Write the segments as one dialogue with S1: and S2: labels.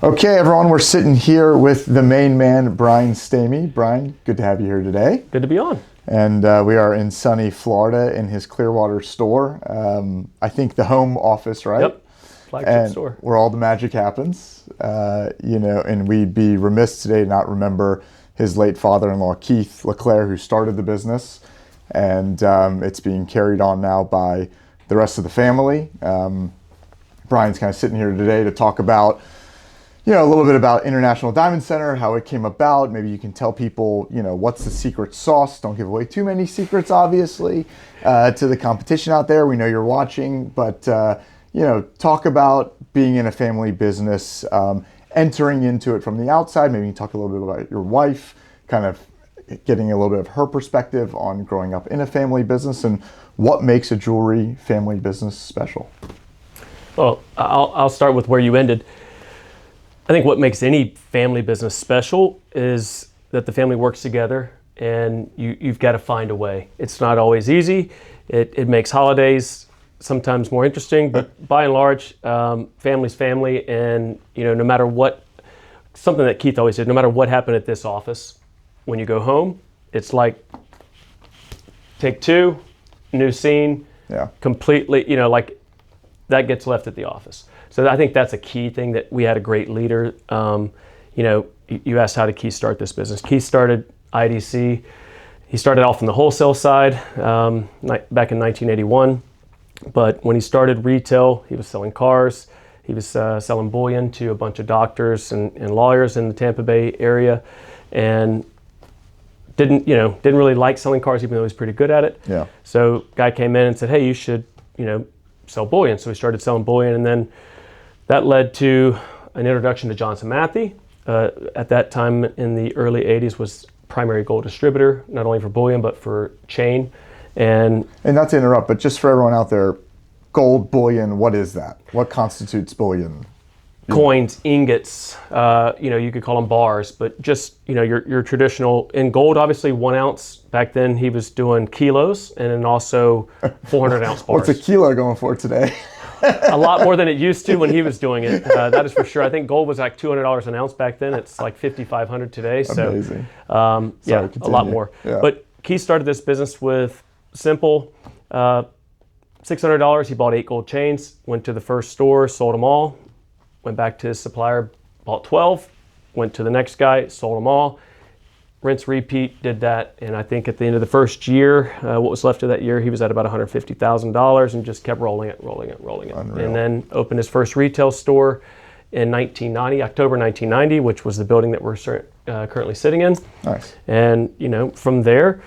S1: Okay, everyone, we're sitting here with the main man, Brian Stamey. Brian, good to have you here today.
S2: Good to be on.
S1: And we are in sunny Florida in his Clearwater store. I think the home office, right?
S2: Yep, flagship store.
S1: Where all the magic happens. And we'd be remiss today to not remember his late father-in-law, Keith LeClaire, who started the business. And it's being carried on now by the rest of the family. Brian's kind of sitting here today to talk about a little bit about International Diamond Center, how it came about. Maybe you can tell people, what's the secret sauce. Don't give away too many secrets, obviously, to the competition out there. We know you're watching, but, talk about being in a family business, entering into it from the outside. Maybe you can talk a little bit about your wife, kind of getting a little bit of her perspective on growing up in a family business and what makes a jewelry family business special.
S2: Well, I'll start with where you ended. I think what makes any family business special is that the family works together, and you've got to find a way. It's not always easy. It makes holidays sometimes more interesting, but by and large, family's family. And no matter what, something that Keith always said, no matter what happened at this office, when you go home, it's like take two, new scene, completely. Like that gets left at the office. So I think that's a key thing, that we had a great leader. You asked, how did Keith start this business? Keith started IDC. He started off on the wholesale side back in 1981. But when he started retail, he was selling cars. He was selling bullion to a bunch of doctors and lawyers in the Tampa Bay area, and didn't really like selling cars, even though he was pretty good at it.
S1: Yeah.
S2: So guy came in and said, hey, you should sell bullion. So we started selling bullion, and then that led to an introduction to Johnson Matthey. At that time in the early 80s was primary gold distributor, not only for bullion, but for chain. And
S1: not to interrupt, but just for everyone out there, gold bullion, what is that? What constitutes bullion?
S2: Coins, ingots, you could call them bars, but just, your traditional, in gold, obviously 1 ounce. Back then he was doing kilos, and then also 400 ounce bars.
S1: What's a kilo going for today?
S2: A lot more than it used to when he was doing it. That is for sure. I think gold was like $200 an ounce back then. It's like $5,500 today. So,
S1: amazing.
S2: A lot more.
S1: Yeah.
S2: But Keith started this business with simple $600. He bought 8 gold chains, went to the first store, sold them all, went back to his supplier, bought 12, went to the next guy, sold them all. Rinse, repeat, did that. And I think at the end of the first year, what was left of that year, he was at about $150,000 and just kept rolling it.
S1: Unreal.
S2: And then opened his first retail store in October 1990, which was the building that we're currently sitting in.
S1: Nice.
S2: And, from there,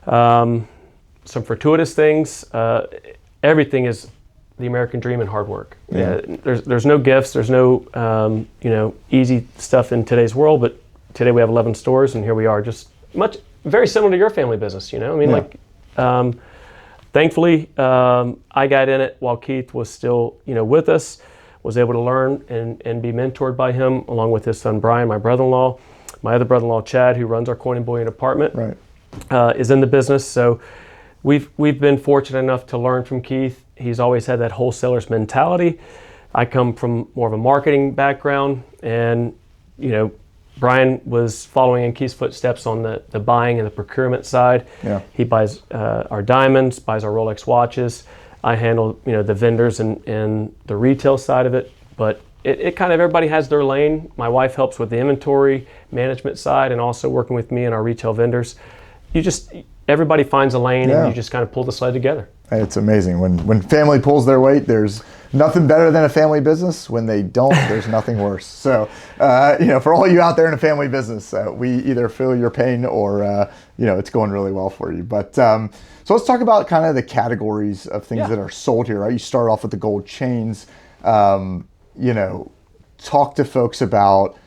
S2: some fortuitous things. Everything is the American dream and hard work.
S1: Yeah.
S2: There's no gifts. There's no, easy stuff in today's world, but today we have 11 stores, and here we are, just very similar to your family business, Thankfully, I got in it while Keith was still, with us, was able to learn and be mentored by him, along with his son, Brian, my brother-in-law. My other brother-in-law, Chad, who runs our coin and bullion department, is in the business. So we've been fortunate enough to learn from Keith. He's always had that wholesaler's mentality. I come from more of a marketing background, and, Brian was following in Keith's footsteps on the buying and the procurement side.
S1: Yeah.
S2: He buys our diamonds, buys our Rolex watches. I handle, the vendors and the retail side of it. But it kind of, everybody has their lane. My wife helps with the inventory management side, and also working with me and our retail vendors. Everybody finds a lane, and you just kind of pull the sled together.
S1: It's amazing. When family pulls their weight, there's nothing better than a family business. When they don't, there's nothing worse. So, for all you out there in a family business, we either feel your pain or, it's going really well for you. But so let's talk about kind of the categories of things that are sold here, right? You start off with the gold chains. Talk to folks about,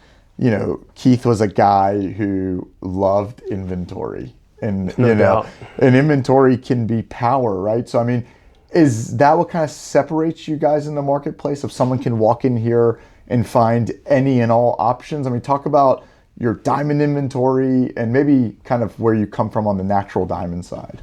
S1: Keith was a guy who loved inventory. And,
S2: doubt.
S1: And inventory can be power, right? So, is that what kind of separates you guys in the marketplace? If someone can walk in here and find any and all options? Talk about your diamond inventory and maybe kind of where you come from on the natural diamond side.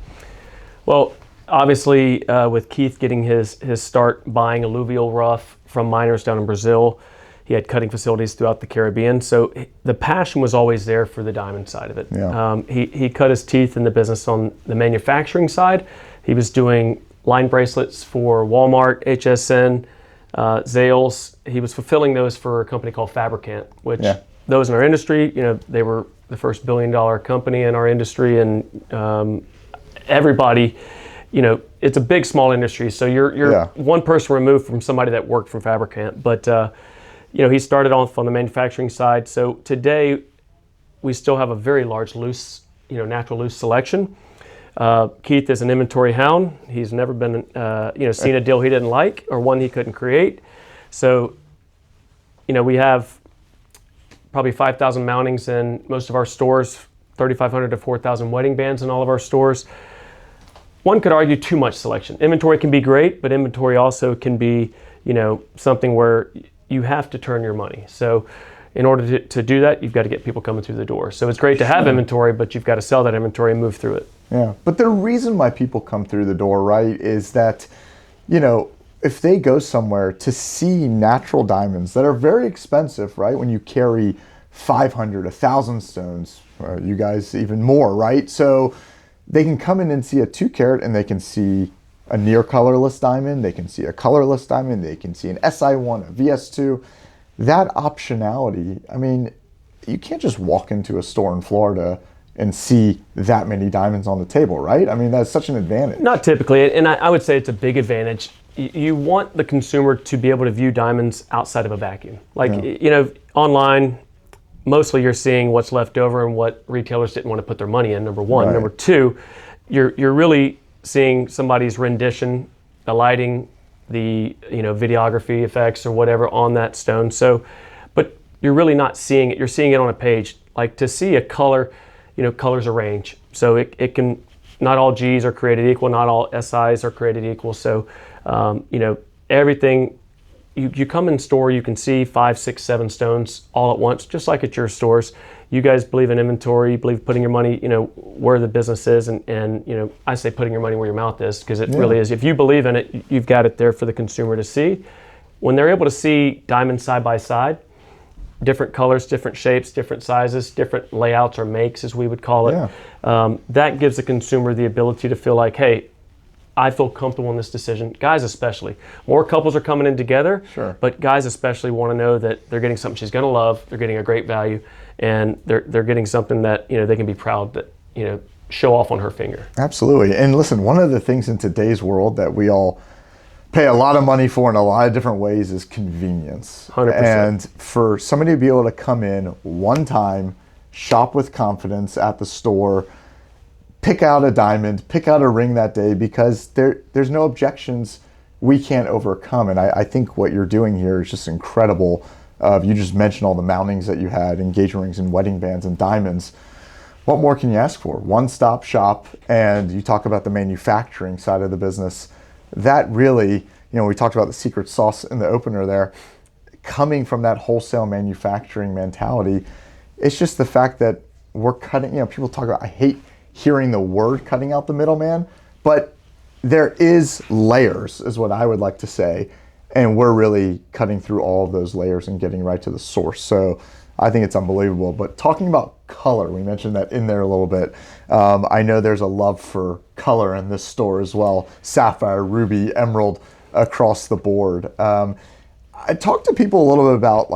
S2: Well, obviously, with Keith getting his start buying alluvial rough from miners down in Brazil, He had cutting facilities throughout the Caribbean. So the passion was always there for the diamond side of it.
S1: Yeah.
S2: He cut his teeth in the business on the manufacturing side. He was doing line bracelets for Walmart, HSN, Zales. He was fulfilling those for a company called Fabricant, which those in our industry, they were the first $1 billion company in our industry, and everybody, it's a big, small industry. So you're one person removed from somebody that worked from Fabricant. But he started off on the manufacturing side. So today, we still have a very large loose, natural loose selection. Keith is an inventory hound. He's never been, seen a deal he didn't like or one he couldn't create. So, we have probably 5,000 mountings in most of our stores, 3,500 to 4,000 wedding bands in all of our stores. One could argue too much selection. Inventory can be great, but inventory also can be, something where you have to turn your money. So in order to do that, you've got to get people coming through the door. So it's great to have inventory, but you've got to sell that inventory and move through it.
S1: Yeah, but the reason why people come through the door, right, is that, if they go somewhere to see natural diamonds that are very expensive, right, when you carry 500, 1,000 stones, you guys even more, right? So they can come in and see a 2 carat and they can see a near colorless diamond, they can see a colorless diamond, they can see an SI1, a VS2. That optionality, I mean, you can't just walk into a store in Florida and see that many diamonds on the table, right? I mean, that's such an advantage.
S2: Not typically, and I would say it's a big advantage. You want the consumer to be able to view diamonds outside of a vacuum. Online, mostly you're seeing what's left over and what retailers didn't want to put their money in, number one.
S1: Right.
S2: Number two, you're really seeing somebody's rendition, the lighting, the videography effects or whatever on that stone. So, but you're really not seeing it. You're seeing it on a page. Like to see a color, colors a range. So it can, not all Gs are created equal, not all SIs are created equal. So, everything, you come in store, you can see 5, 6, 7 stones all at once, just like at your stores. You guys believe in inventory, you believe putting your money, where the business is. And I say putting your money where your mouth is, because it really is. If you believe in it, you've got it there for the consumer to see. When they're able to see diamonds side by side, different colors, different shapes, different sizes, different layouts or makes, as we would call it, that gives the consumer the ability to feel like, hey, I feel comfortable in this decision. Guys especially. More couples are coming in together, but guys especially want to know that they're getting something she's going to love, they're getting a great value, and they're getting something that they can be proud that show off on her finger.
S1: Absolutely. And listen, one of the things in today's world that we all pay a lot of money for in a lot of different ways is convenience.
S2: 100%.
S1: And for somebody to be able to come in one time, shop with confidence at the store, pick out a diamond, pick out a ring that day, because there's no objections we can't overcome. And I think what you're doing here is just incredible. You just mentioned all the mountings that you had, engagement rings and wedding bands and diamonds. What more can you ask for? One-stop shop. And you talk about the manufacturing side of the business. That really, we talked about the secret sauce in the opener there, coming from that wholesale manufacturing mentality. It's just the fact that we're cutting, people talk about, I hate hearing the word cutting out the middleman, but there is layers, is what I would like to say. And we're really cutting through all of those layers and getting right to the source. So I think it's unbelievable. But talking about color, we mentioned that in there a little bit. I know there's a love for color in this store as well. Sapphire, ruby, emerald across the board. I talked to people a little bit about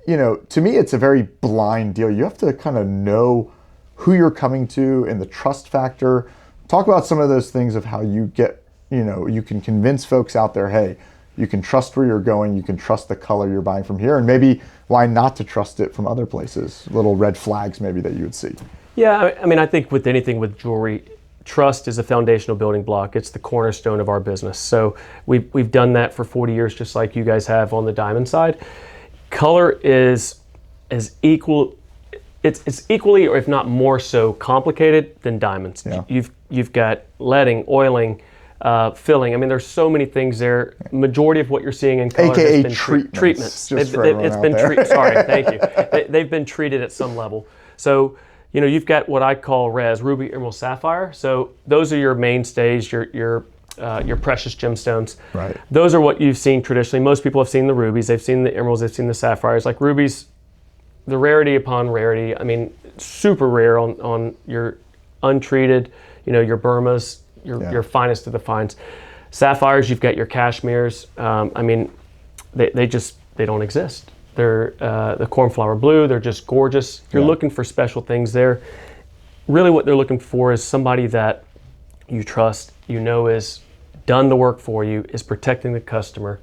S1: to me, it's a very blind deal. You have to kind of know who you're coming to and the trust factor. Talk about some of those things of how you get, you can convince folks out there, hey, you can trust where you're going, you can trust the color you're buying from here, and maybe why not to trust it from other places, little red flags maybe that you would see.
S2: Yeah, I mean, I think with anything with jewelry, trust is a foundational building block. It's the cornerstone of our business. So we've done that for 40 years, just like you guys have on the diamond side. Color is as equal, it's equally, or if not more so, complicated than diamonds.
S1: Yeah.
S2: You've got leading, oiling, filling. I mean, there's so many things there. Majority of what you're seeing in color
S1: AKA
S2: has been
S1: treatments.
S2: Sorry, thank you. They've been treated at some level. So, you've got what I call res, ruby, emerald, sapphire. So those are your mainstays, your your precious gemstones.
S1: Right.
S2: Those are what you've seen traditionally. Most people have seen the rubies, they've seen the emeralds, they've seen the sapphires. Like rubies, the rarity upon rarity. I mean, super rare on your untreated, your Burmas, your finest of the finds. Sapphires, you've got your cashmeres. I mean, they don't exist. They're the cornflower blue. They're just gorgeous. You're looking for special things there. Really, what they're looking for is somebody that you trust, is done the work for you, is protecting the customer.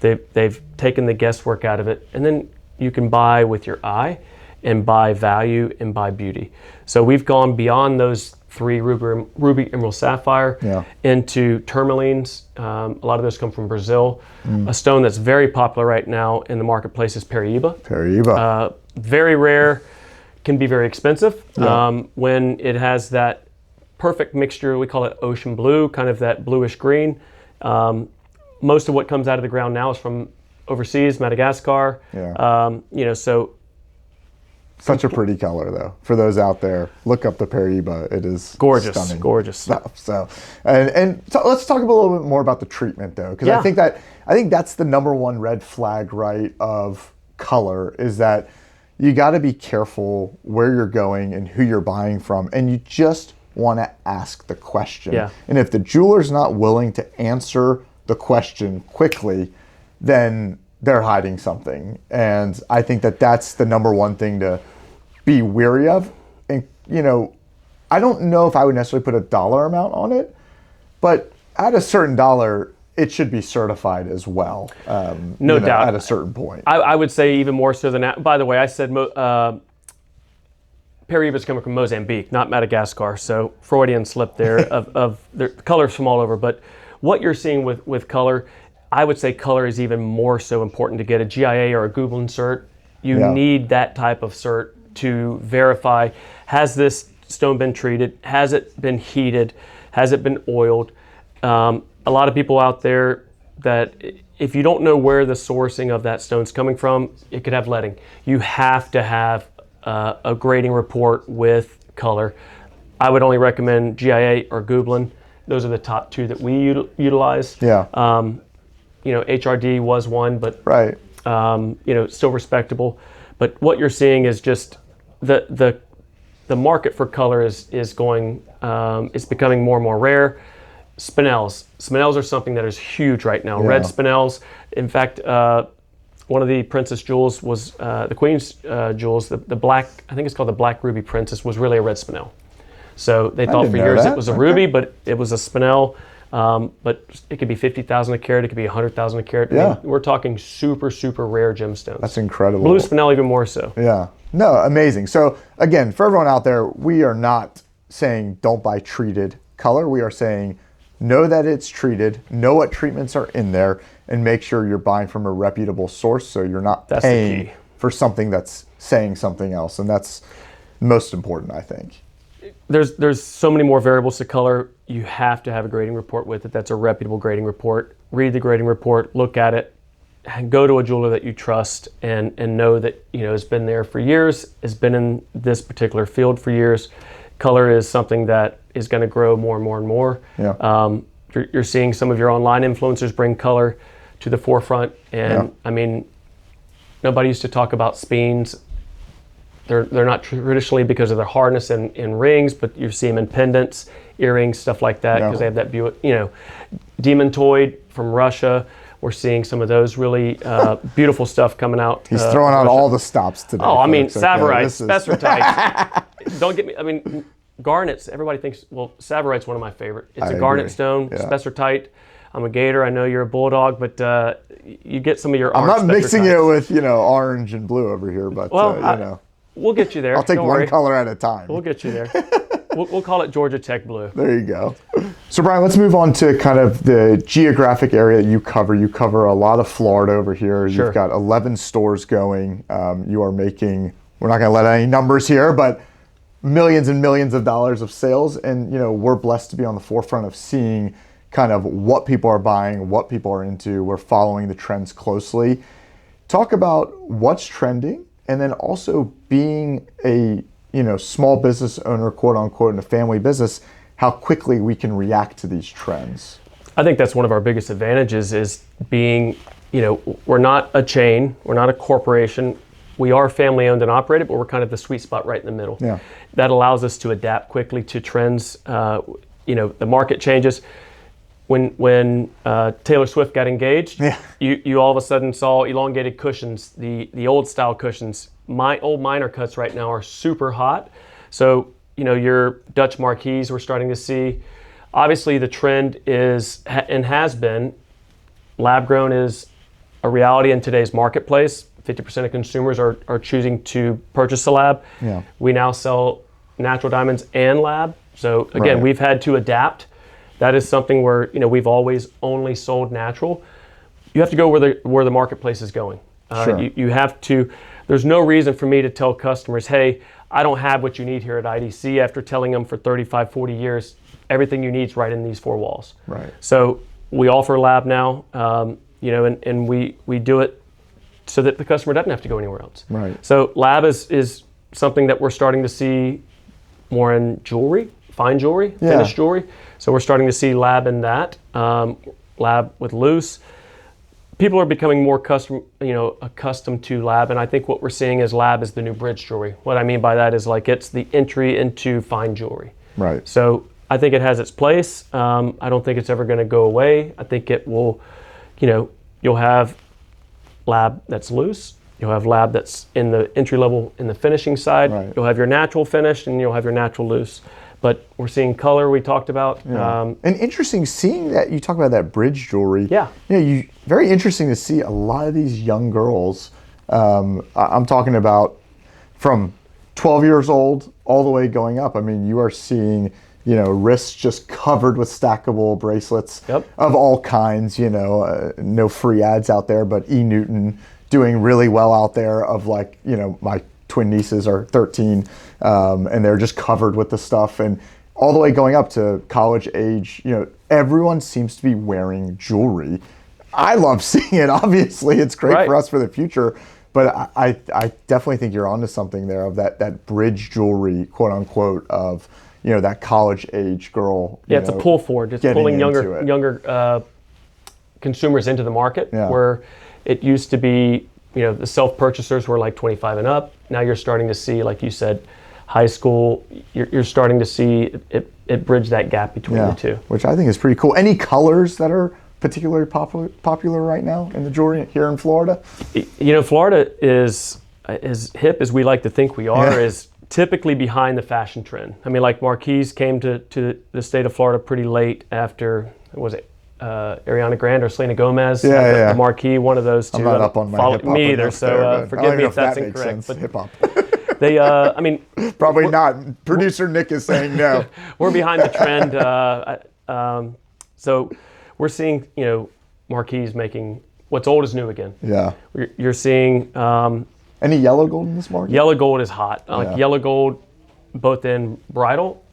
S2: They've taken the guesswork out of it, and then you can buy with your eye, and buy value, and buy beauty. So we've gone beyond those three, ruby, emerald, sapphire, into tourmalines. A lot of those come from Brazil. A stone that's very popular right now in the marketplace is Paraíba. Very rare, can be very expensive. When it has that perfect mixture, we call it ocean blue, kind of that bluish green. Most of what comes out of the ground now is from overseas, Madagascar. So
S1: such a pretty color, though. For those out there, look up the Paraíba. It is
S2: gorgeous,
S1: stunning
S2: gorgeous
S1: stuff. So, so let's talk a little bit more about the treatment, though, because I think that's the number one red flag, right, of color, is that you got to be careful where you're going and who you're buying from, and you just want to ask the question. And if the jeweler's not willing to answer the question quickly, then they're hiding something. And I think that's the number one thing to be weary of. And, I don't know if I would necessarily put a dollar amount on it, but at a certain dollar, it should be certified as well.
S2: No doubt.
S1: At a certain point.
S2: I would say even more so than that. By the way, I said Paraíba is coming from Mozambique, not Madagascar. So Freudian slip there of the colors from all over. But what you're seeing with color, I would say color is even more so important to get a GIA or a Google cert. You need that type of cert to verify, has this stone been treated? Has it been heated? Has it been oiled? A lot of people out there that if you don't know where the sourcing of that stone's coming from, it could have leading. You have to have a grading report with color. I would only recommend GIA or Googlin. Those are the top two that we utilize. HRD was one, but still respectable. But what you're seeing is just the market for color is going. It's becoming more and more rare. Spinels are something that is huge right now. Red spinels. In fact, one of the princess jewels was the queen's jewels. The black, I think it's called the Black Ruby Princess, was really a red spinel. So they thought for years it was a ruby, but it was a spinel. But it could be 50,000 a carat. It could be 100,000 a carat. I mean, we're talking super, super rare gemstones.
S1: That's incredible.
S2: Blue spinel even more so.
S1: Yeah. No, amazing. So again, for everyone out there, we are not saying don't buy treated color. We are saying know that it's treated, know what treatments are in there, and make sure you're buying from a reputable source so you're not paying for something that's saying something else. And that's most important, I think.
S2: There's so many more variables to color. You have to have a grading report with it. That's a reputable grading report. Read the grading report, look at it, and go to a jeweler that you trust and know that has been there for years, has been in this particular field for years. Color is something that is going to grow more and more and more. You're seeing some of your online influencers bring color to the forefront, and I mean, nobody used to talk about speens. They're not traditionally because of their hardness in rings, but you see them in pendants, earrings, stuff like that, because they have that demontoid from Russia. We're seeing some of those really beautiful stuff coming out.
S1: He's throwing out all the stops today.
S2: Oh, I mean, Tsavorite, spessartite. Don't get me. I mean, garnets. Everybody thinks. Well, Tsavorite's one of my favorite. It's a garnet stone. Spessartite. I'm a gator. I know you're a bulldog, but you get some of your.
S1: I'm not mixing it with orange and blue over here, but
S2: we'll get you there.
S1: I'll take one color at a time.
S2: We'll get you there. We'll call it Georgia Tech Blue.
S1: There you go. So Brian, let's move on to kind of the geographic area that you cover. You cover a lot of Florida over here.
S2: Sure.
S1: You've got 11 stores going. You are making, we're not going to let any numbers here, but millions and millions of dollars of sales. And, we're blessed to be on the forefront of seeing kind of what people are buying, what people are into. We're following the trends closely. Talk about what's trending, and then also being a small business owner, quote unquote, in a family business, how quickly we can react to these trends.
S2: I think that's one of our biggest advantages is being, we're not a chain, we're not a corporation. We are family owned and operated, but we're kind of the sweet spot right in the middle.
S1: Yeah.
S2: That allows us to adapt quickly to trends. The market changes. When Taylor Swift got engaged, you all of a sudden saw elongated cushions, the old style cushions. My old minor cuts right now are super hot. So, your Dutch marquees we're starting to see. Obviously the trend is and has been, lab grown is a reality in today's marketplace. 50% of consumers are choosing to purchase a lab.
S1: Yeah.
S2: We now sell natural diamonds and lab. So again, we've had to adapt. That is something where we've always only sold natural. You have to go where the marketplace is going.
S1: Sure.
S2: You have to. There's no reason for me to tell customers, hey, I don't have what you need here at IDC after telling them for 35, 40 years, everything you need is right in these four walls.
S1: Right.
S2: So we offer lab now, and we do it so that the customer doesn't have to go anywhere else.
S1: Right.
S2: So lab is something that we're starting to see more in jewelry, fine jewelry, finished jewelry. So we're starting to see lab in that, lab with loose. People are becoming more accustomed to lab, and I think what we're seeing is lab is the new bridge jewelry. What I mean by that is like it's the entry into fine jewelry.
S1: Right.
S2: So I think it has its place. I don't think it's ever going to go away. I think it will, you'll have lab that's loose. You'll have lab that's in the entry level in the finishing side. Right. You'll have your natural finished and you'll have your natural loose. But we're seeing color we talked about.
S1: Yeah. And interesting seeing that you talk about that bridge jewelry.
S2: Yeah.
S1: Very interesting to see a lot of these young girls. I'm talking about from 12 years old all the way going up. I mean, you are seeing, wrists just covered with stackable bracelets of all kinds, no free ads out there, but E. Newton doing really well out there of like, my twin nieces are 13 and they're just covered with the stuff, and all the way going up to college age, everyone seems to be wearing jewelry. I love seeing it. Obviously, it's great for us for the future, but I definitely think you're onto something there of that bridge jewelry, quote unquote, of that college age girl.
S2: It's a pull forward. It's pulling younger consumers into the market where it used to be, the self-purchasers were like 25 and up. Now you're starting to see, like you said, high school, you're starting to see it bridge that gap between the two. Which
S1: I think is pretty cool. Any colors that are particularly popular right now in the jewelry here in Florida?
S2: Florida is as hip as we like to think we are, is typically behind the fashion trend. I mean, like marquees came to the state of Florida pretty late after, was it Ariana Grande or Selena Gomez? The marquee, one of those two.
S1: I'm not up on my hip hop
S2: me either, so forgive me if that's incorrect.
S1: But hip hop.
S2: They,
S1: probably not. Producer Nick is saying no.
S2: We're behind the trend. So we're seeing, marquees making what's old is new again.
S1: Yeah.
S2: You're seeing.
S1: Any yellow gold in this market?
S2: Yellow gold is hot. Yellow gold, both in bridal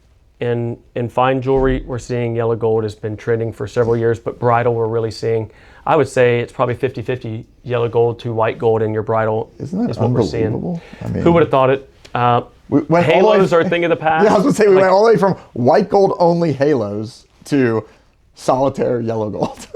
S2: and in fine jewelry, we're seeing yellow gold has been trending for several years, but bridal we're really seeing, I would say it's probably 50-50 yellow gold to white gold in your bridal.
S1: Isn't that
S2: is what
S1: unbelievable?
S2: We're seeing. I mean, who would have thought it? Halos are a thing of the past.
S1: Yeah, I was going to say, we went all the way from white gold only halos to solitaire yellow gold.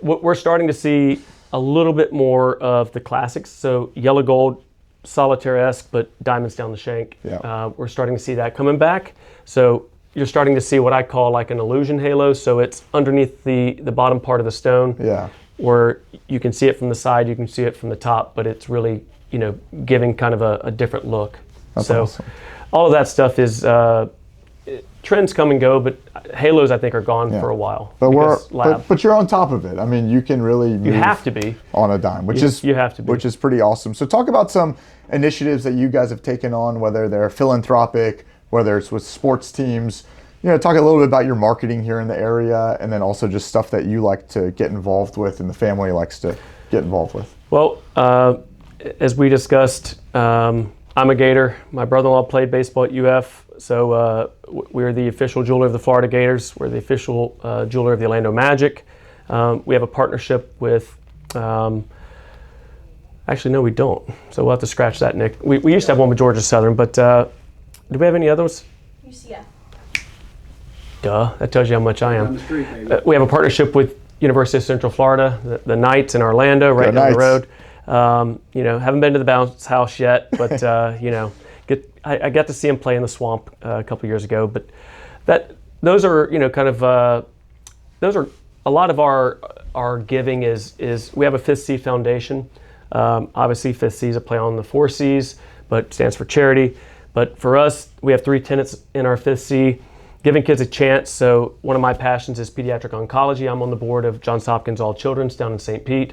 S2: We're starting to see a little bit more of the classics. So yellow gold, solitaire-esque, but diamonds down the shank.
S1: Yeah.
S2: We're starting to see that coming back. So you're starting to see what I call like an illusion halo. So it's underneath the bottom part of the stone.
S1: Yeah.
S2: Where you can see it from the side, you can see it from the top, but it's really, giving kind of a different look.
S1: That's awesome.
S2: All of that stuff is trends come and go, but halos I think are gone for a while.
S1: But you're on top of it. I mean, you can really move
S2: you have to be
S1: on a dime, which
S2: you have to be,
S1: which is pretty awesome. So talk about some initiatives that you guys have taken on, whether they're philanthropic, whether it's with sports teams. Talk a little bit about your marketing here in the area, and then also just stuff that you like to get involved with and the family likes to get involved with.
S2: Well, as we discussed, I'm a Gator. My brother-in-law played baseball at UF, so we're the official jeweler of the Florida Gators. We're the official jeweler of the Orlando Magic. We have a partnership with, actually, no, we don't. So we'll have to scratch that, Nick. We used to have one with Georgia Southern, but do we have any others?
S3: UCF.
S2: Duh, that tells you how much I
S3: Down
S2: am.
S3: the street, maybe.
S2: We have a partnership with University of Central Florida, the Knights in Orlando, right down the road. Haven't been to the bounce house yet, but I got to see him play in the swamp a couple years ago. But those are those are a lot of our giving is we have a Fifth C Foundation. Obviously, Fifth C is a play on the four C's, but stands for charity. But for us, we have three tenets in our Fifth C. Giving kids a chance. So one of my passions is pediatric oncology. I'm on the board of Johns Hopkins All Children's down in St. Pete.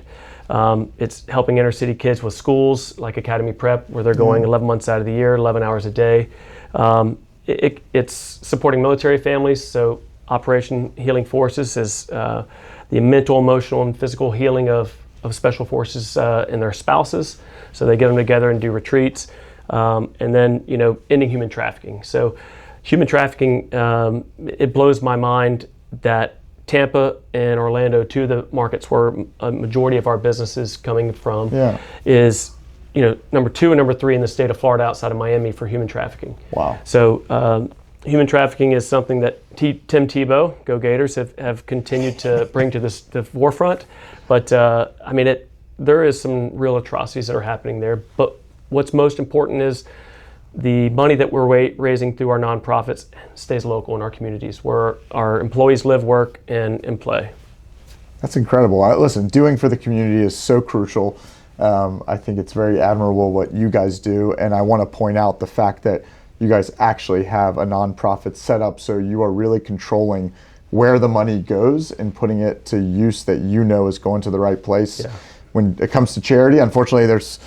S2: It's helping inner city kids with schools like Academy Prep, where they're going 11 months out of the year, 11 hours a day. It's supporting military families. So Operation Healing Forces is the mental, emotional, and physical healing of special forces and their spouses. So they get them together and do retreats. And then, ending human trafficking. So human trafficking, it blows my mind that Tampa and Orlando, two of the markets where a majority of our business is coming from, is number 2 and number 3 in the state of Florida outside of Miami for human trafficking.
S1: Wow.
S2: So human trafficking is something that Tim Tebow, Go Gators, have continued to bring to the forefront. But there is some real atrocities that are happening there. But what's most important is the money that we're raising through our nonprofits stays local in our communities where our employees live, work, and play.
S1: That's incredible. Listen, doing for the community is so crucial. I think it's very admirable what you guys do. And I want to point out the fact that you guys actually have a nonprofit set up so you are really controlling where the money goes and putting it to use that is going to the right place. Yeah. When it comes to charity, unfortunately, there's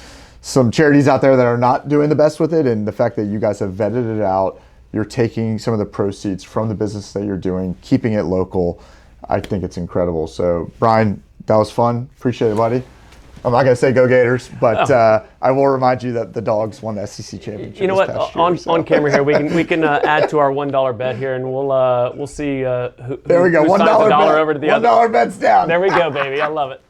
S1: some charities out there that are not doing the best with it, and the fact that you guys have vetted it out, you're taking some of the proceeds from the business that you're doing, keeping it local, I think it's incredible. So Brian, that was fun. Appreciate it, buddy. I'm not going to say Go Gators, but I will remind you that the Dogs won the SEC championship.
S2: You know what? On camera here, we can add to our $1 bet here, and we'll see who.
S1: There we go.
S2: $1
S1: bet
S2: over to the other.
S1: $1 bet's down.
S2: There we go, baby. I love it.